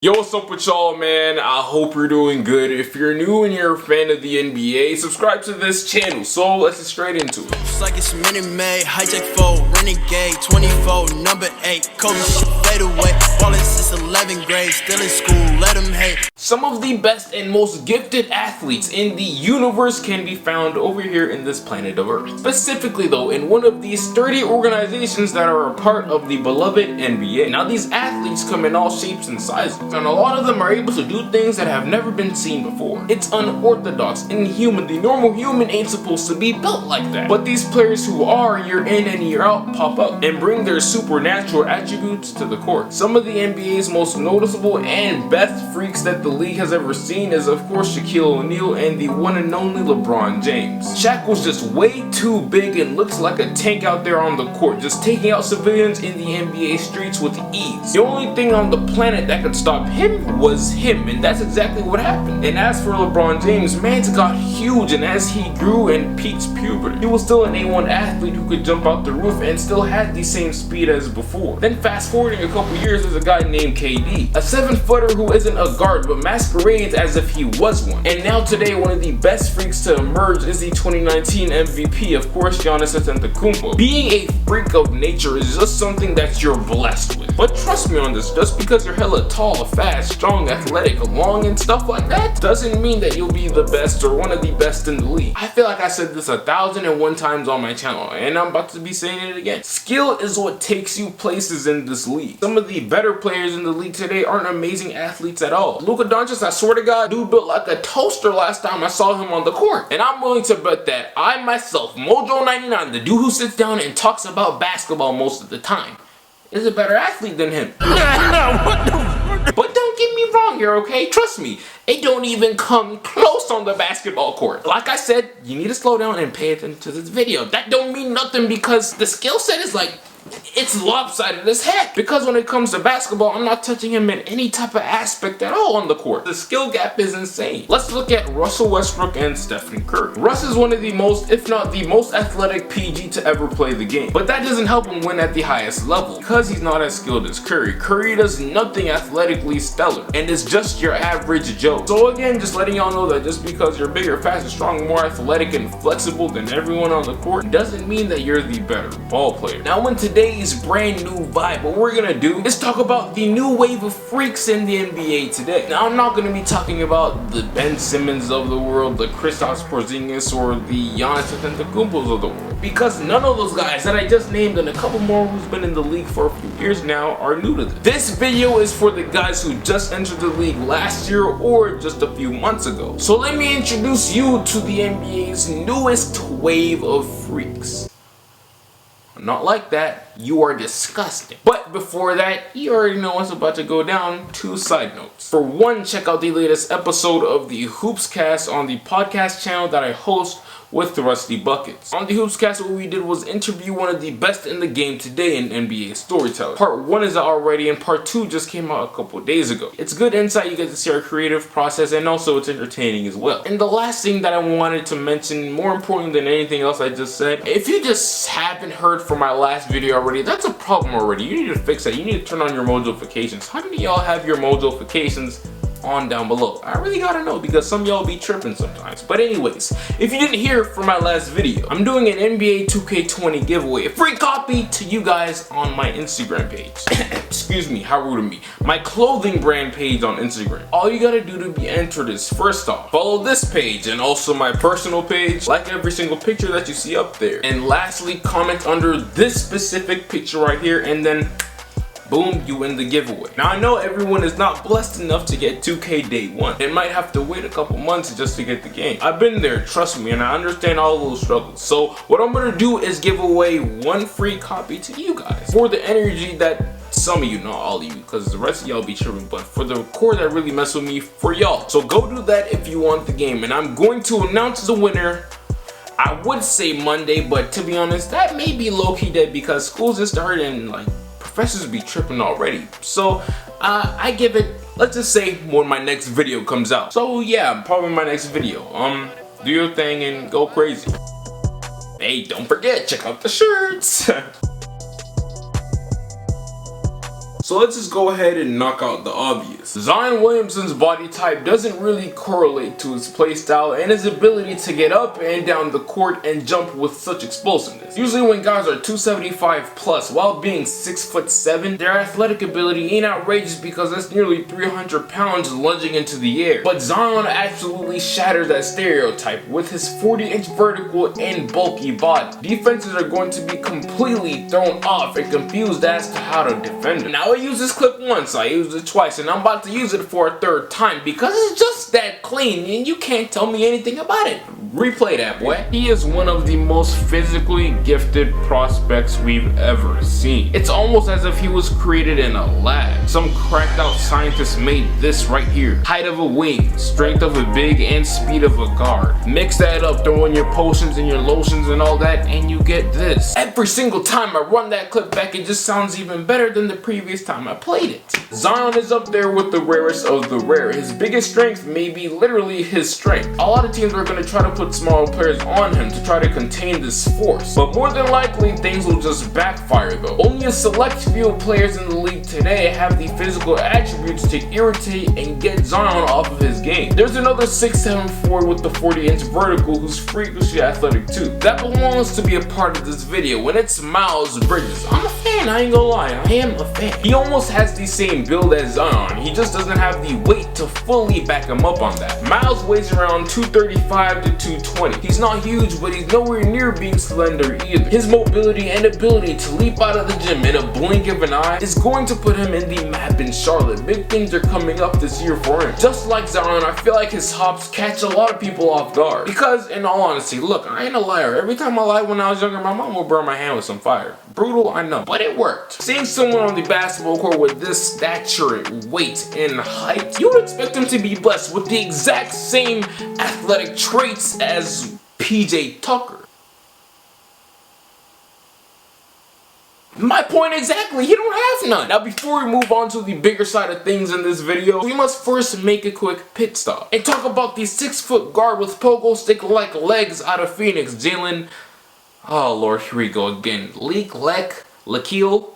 Yo, what's up with y'all, man? I hope you're doing good. If you're new and you're a fan of the NBA, subscribe to this channel. So let's get straight into it. It's like it's Minute Maid, hijack 4, renegade, 24, number 8, Kobe shit fade away, ballin' since 11th grade, still in school, let them hate. Some of the best and most gifted athletes in the universe can be found over here in this planet of Earth. Specifically though, in one of these sturdy organizations that are a part of the beloved NBA. Now these athletes come in all shapes and sizes, and a lot of them are able to do things that have never been seen before. It's unorthodox, inhuman. The normal human ain't supposed to be built like that. But these players who are year in and year out pop up and bring their supernatural attributes to the court. Some of the NBA's most noticeable and best freaks that the league has ever seen is of course Shaquille O'Neal and the one and only LeBron James. Shaq was just way too big and looks like a tank out there on the court, just taking out civilians in the NBA streets with ease. The only thing on the planet that could stop him was him, and that's exactly what happened. And as for LeBron James, man's got huge, and as he grew and peaked puberty, he was still an A1 athlete who could jump out the roof and still had the same speed as before. Then fast forwarding a couple years, there's a guy named KD, a 7-footer who isn't a guard but masquerades as if he was one. And now today, one of the best freaks to emerge is the 2019 MVP, of course, Giannis Antetokounmpo. Being a freak of nature is just something that you're blessed with. But trust me on this, just because you're hella tall, fast, strong, athletic, long, and stuff like that doesn't mean that you'll be the best or one of the best in the league. I feel like I said this 1,001 times on my channel, and I'm about to be saying it again. Skill is what takes you places in this league. Some of the better players in the league today aren't amazing athletes at all. Luka Doncic, I swear to God, dude built like a toaster last time I saw him on the court. And I'm willing to bet that I myself, Mojo99, the dude who sits down and talks about basketball most of the time, is a better athlete than him. But don't get me wrong here, okay? Trust me, it don't even come close on the basketball court. Like I said, you need to slow down and pay attention to this video. That don't mean nothing because the skill set is like, it's lopsided as heck. Because when it comes to basketball, I'm not touching him in any type of aspect at all on the court. The skill gap is insane. Let's look at Russell Westbrook and Stephen Curry. Russ is one of the most, if not the most athletic PG to ever play the game. But that doesn't help him win at the highest level because he's not as skilled as Curry. Curry does nothing athletically stellar and is just your average Joe. So again, just letting y'all know that just because you're bigger, faster, stronger, more athletic, and flexible than everyone on the court doesn't mean that you're the better ball player. Now in today's brand new vibe, what we're gonna do is talk about the new wave of freaks in the NBA today. Now I'm not gonna be talking about the Ben Simmons of the world, the Kristaps Porzingis, or the Giannis Antetokounmpos of the world, because none of those guys that I just named and a couple more who's been in the league for a few years now are new to this. This video is for the guys who just entered the league last year or just a few months ago. So let me introduce you to the NBA's newest wave of freaks. Not like that, you are disgusting. But before that, you already know what's about to go down. 2 side notes. For one, check out the latest episode of the Hoopscast on the podcast channel that I host with the Rusty Buckets. On the Hoopscast, what we did was interview one of the best in the game today in NBA storytelling. Part 1 is out already and part 2 just came out a couple days ago. It's good insight, you get to see our creative process, and also it's entertaining as well. And the last thing that I wanted to mention, more important than anything else I just said, if you just haven't heard from my last video already, that's a problem already. You need to fix that. You need to turn on your Mojofications. How many of y'all have your Mojofications on down below? I really gotta know because some of y'all be tripping sometimes. But anyways, if you didn't hear from my last video, I'm doing an NBA 2K20 giveaway, a free copy to you guys on my Instagram page. Excuse me, how rude of me. My clothing brand page on Instagram. All you gotta do to be entered is, first off, follow this page and also my personal page, like every single picture that you see up there. And lastly, comment under this specific picture right here, and then boom, you win the giveaway. Now I know everyone is not blessed enough to get 2K day 1. They might have to wait a couple months just to get the game. I've been there, trust me, and I understand all those struggles. So what I'm gonna do is give away 1 free copy to you guys for the energy that some of you, not all of you, because the rest of y'all be tripping, but for the core that really mess with me, for y'all. So go do that if you want the game, and I'm going to announce the winner. I would say Monday, but to be honest, that may be low-key dead because school's just started and like professors be tripping already. So I give it, let's just say when my next video comes out. So yeah, probably my next video. Do your thing and go crazy. Hey, don't forget, check out the shirts. So let's just go ahead and knock out the obvious. works. Zion Williamson's body type doesn't really correlate to his playstyle and his ability to get up and down the court and jump with such explosiveness. Usually when guys are 275 plus while being 6'7", their athletic ability ain't outrageous because that's nearly 300 pounds lunging into the air. But Zion absolutely shatters that stereotype with his 40-inch vertical and bulky body. Defenses are going to be completely thrown off and confused as to how to defend him. Now I used this clip once, I used it twice, and I'm about to use it for a third time because it's just that clean and you can't tell me anything about it. Replay that, boy. He is one of the most physically gifted prospects we've ever seen. It's almost as if he was created in a lab. Some cracked out scientist made this right here. Height of a wing, strength of a big, and speed of a guard. Mix that up, throw in your potions and your lotions and all that, and you get this. Every single time I run that clip back, it just sounds even better than the previous time I played it. Zion is up there with the rarest of the rare. His biggest strength may be literally his strength. A lot of teams are going to try to put smaller players on him to try to contain this force, but more than likely things will just backfire though. Only a select few players in the league today have the physical attributes to irritate and get Zion off of his game. There's another 6'7" forward with the 40-inch vertical who's freakishly athletic too. That belongs to be a part of this video, and it's Miles Bridges. I'm a fan, I ain't gonna lie, I am a fan. He almost has the same build as Zion, he just doesn't have the weight to fully back him up on that. Miles weighs around 235 to 220. He's not huge, but he's nowhere near being slender either. His mobility and ability to leap out of the gym in a blink of an eye is going to put him in the map in Charlotte. Big things are coming up this year for him. Just like Zion, I feel like his hops catch a lot of people off guard. Because, in all honesty, look, I ain't a liar. Every time I lied when I was younger, my mom would burn my hand with some fire. Brutal, I know, but it worked. Seeing someone on the basketball court with this stature, weight, and height, you would expect him to be blessed with the exact same athletic traits as PJ Tucker. My point exactly, he don't have none. Now before we move on to the bigger side of things in this video, we must first make a quick pit stop and talk about the 6-foot guard with pogo stick like legs out of Phoenix, Jalen. Oh lord, here we go again. Lecco.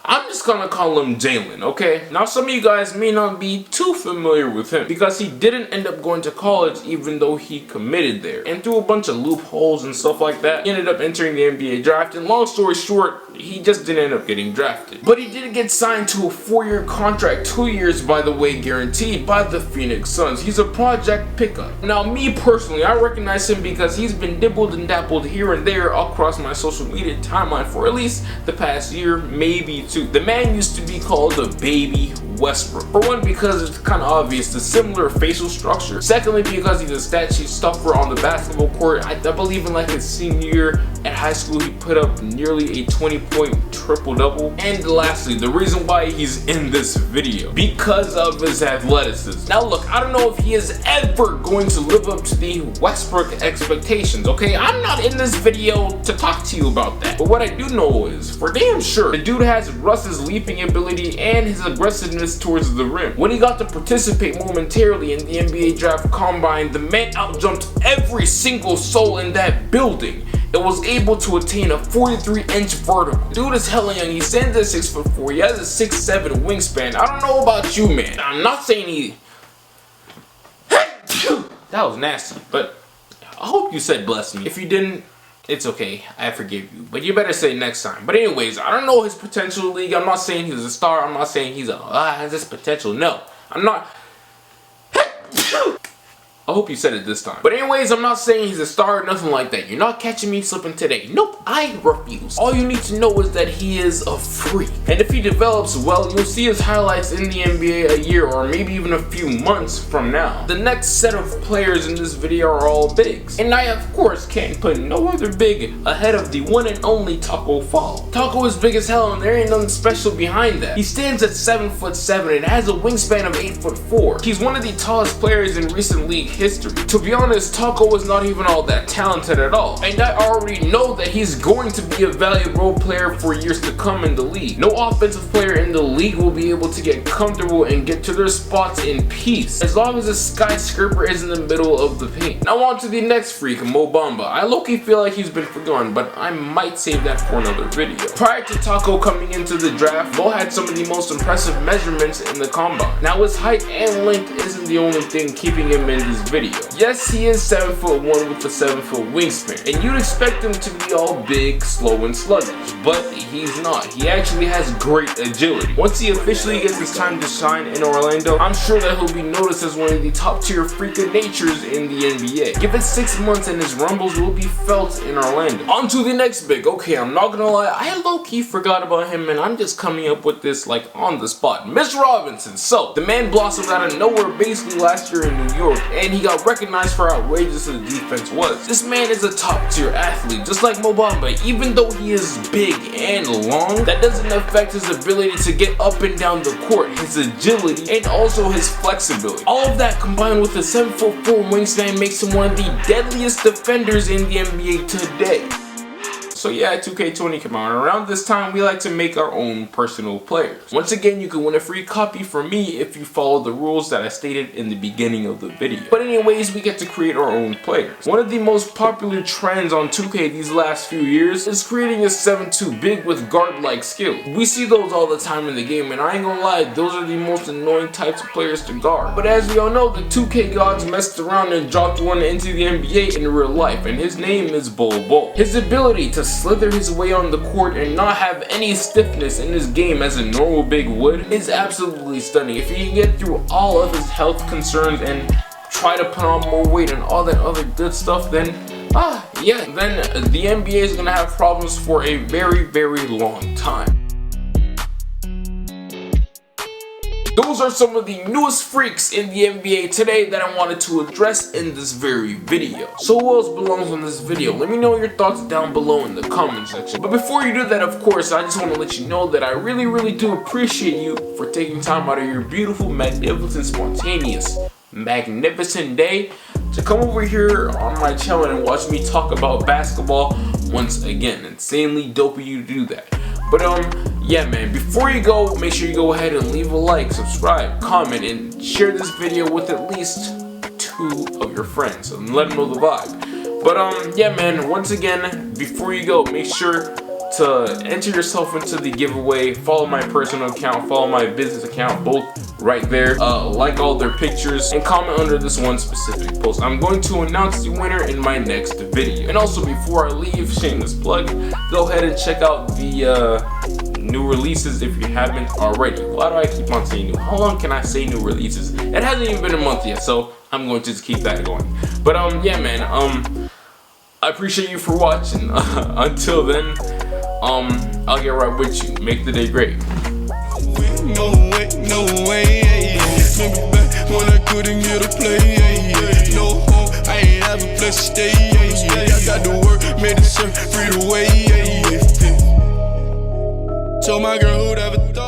I'm just gonna call him Jalen, okay? Now some of you guys may not be too familiar with him because he didn't end up going to college even though he committed there. And through a bunch of loopholes and stuff like that, he ended up entering the NBA draft, and long story short, he just didn't end up getting drafted. But he did get signed to a 4-year contract, 2 years by the way guaranteed by the Phoenix Suns. He's a project pickup. Now me personally, I recognize him because he's been dibbled and dappled here and there across my social media timeline for at least the past year, maybe two. The man used to be called the Baby Westbrook. For one, because it's kind of obvious, the similar facial structure. Secondly, because he's a stat sheet stuffer on the basketball court. I believe in like his senior year at high school, he put up nearly a 20-point triple-double. And lastly, the reason why he's in this video, because of his athleticism. Now look, I don't know if he is ever going to live up to the Westbrook expectations, okay? I'm not in this video to talk to you about that. But what I do know is, for damn sure, the dude has Russ's leaping ability and his aggressiveness towards the rim. When he got to participate momentarily in the NBA draft combine, the man outjumped every single soul in that building and was able to attain a 43-inch vertical. Dude is hella young. He stands at 6'4". He has a 6'7" wingspan. I don't know about you, man. I'm not saying he... That was nasty, but I hope you said bless me. If you didn't, it's okay, I forgive you, but you better say next time. But anyways, I don't know his potential league. I'm not saying he's a star. I'm not saying he's has this potential. No, I'm not. I hope you said it this time. But anyways, I'm not saying he's a star or nothing like that. You're not catching me slipping today. Nope, I refuse. All you need to know is that he is a freak. And if he develops well, you'll see his highlights in the NBA a year or maybe even a few months from now. The next set of players in this video are all bigs. And I, of course, can't put no other big ahead of the one and only Taco Fall. Taco is big as hell and there ain't nothing special behind that. He stands at 7'7" and has a wingspan of 8'4". He's one of the tallest players in recent league history. history. To be honest, Taco is not even all that talented at all, and I already know that he's going to be a valuable role player for years to come in the league. No offensive player in the league will be able to get comfortable and get to their spots in peace, as long as a skyscraper is in the middle of the paint. Now on to the next freak, Mo Bamba. I low-key feel like he's been forgotten, but I might save that for another video. Prior to Taco coming into the draft, Mo had some of the most impressive measurements in the combine. Now his height and length isn't the only thing keeping him in this video. Yes, he is 7'1" with a 7-foot wingspan, and you'd expect him to be all big, slow, and sluggish, but he's not. He actually has great agility. Once he officially gets his time to shine in Orlando, I'm sure that he'll be noticed as one of the top tier freak of natures in the NBA. Give it 6 months and his rumbles will be felt in Orlando. On to the next big. Okay, I'm not gonna lie, I low-key forgot about him, and I'm just coming up with this like on the spot. Mr. Robinson. So, the man blossomed out of nowhere basically last year in New York, and he got recognized for how outrageous his defense was. This man is a top tier athlete, just like Mo Bamba. Even though he is big and long, that doesn't affect his ability to get up and down the court, his agility, and also his flexibility. All of that combined with a 7'4" wingspan makes him one of the deadliest defenders in the NBA today. So yeah, 2K20 came out, and around this time we like to make our own personal players. Once again, you can win a free copy from me if you follow the rules that I stated in the beginning of the video. But anyways, we get to create our own players. One of the most popular trends on 2K these last few years is creating a 7'2" big with guard-like skills. We see those all the time in the game, and I ain't gonna lie, those are the most annoying types of players to guard. But as we all know, the 2K gods messed around and dropped one into the NBA in real life, and his name is Bol Bol. His ability to slither his way on the court and not have any stiffness in his game as a normal big would is absolutely stunning. If he can get through all of his health concerns and try to put on more weight and all that other good stuff, then then the NBA is gonna have problems for a very, very long time. Those are some of the newest freaks in the NBA today that I wanted to address in this very video. So who else belongs on this video? Let me know your thoughts down below in the comment section. But before you do that, of course, I just want to let you know that I really do appreciate you for taking time out of your beautiful, magnificent, spontaneous, magnificent day to come over here on my channel and watch me talk about basketball once again. Insanely dope of you to do that. But yeah man, before you go, make sure you go ahead and leave a like, subscribe, comment, and share this video with at least 2 of your friends and let them know the vibe. But yeah man, once again, before you go, make sure to enter yourself into the giveaway. Follow my personal account, follow my business account, both right there. Like all their pictures and comment under this one specific post. I'm going to announce the winner in my next video. And also, before I leave, shameless plug, go ahead and check out the new releases if you haven't already. Why do I keep on saying new? How long can I say new releases? It hasn't even been a month yet, so I'm going to just keep that going. But yeah man, I appreciate you for watching. Until then, I'll get right with you. Make the day great. No way, remember back when I couldn't get a play, no home, I ain't have a place to stay, I got to work, made a shirt, free the way, told my girl who'd ever thought.